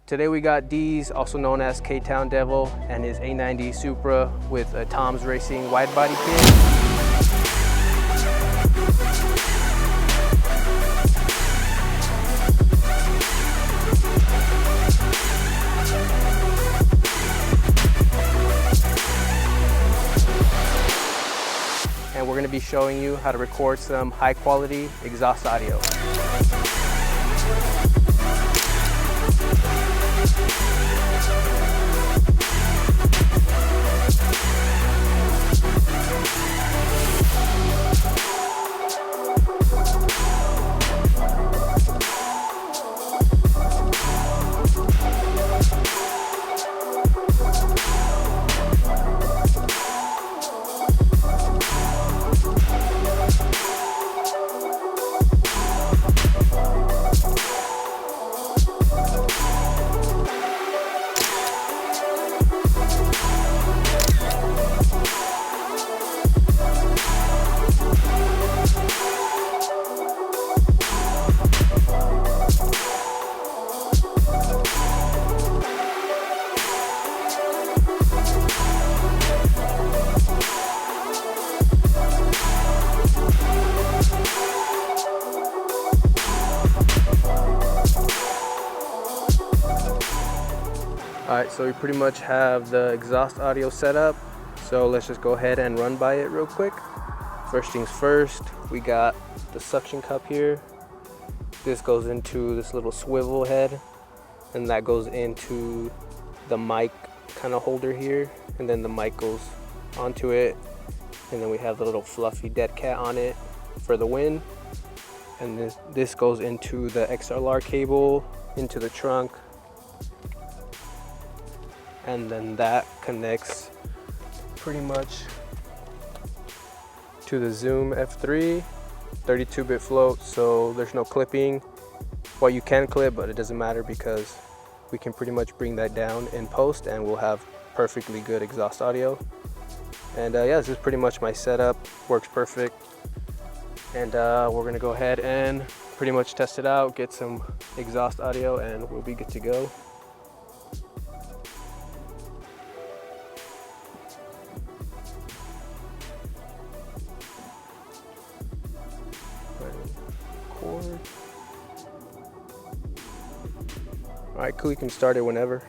Today we got D's, also known as KTownDevil, and his A90 Supra with a Tom's Racing wide body kit. And we're going to be showing you how to record some high quality exhaust audio. Alright, so we pretty much have the exhaust audio set up, so let's just go ahead and run by it real quick. First things first, we got the suction cup here. This goes into this little swivel head, and that goes into the mic kind of holder here, and then the mic goes onto it, and then we have the little fluffy dead cat on it for the wind, and this goes into the XLR cable into the trunk. And then that connects pretty much to the Zoom F3 32-bit float, so there's no clipping. Well, you can clip, but it doesn't matter because we can pretty much bring that down in post and we'll have perfectly good exhaust audio. And yeah, this is pretty much my setup, works perfect. And we're gonna go ahead and pretty much test it out, get some exhaust audio, and we'll be good to go. Alright, cool, you can start it whenever.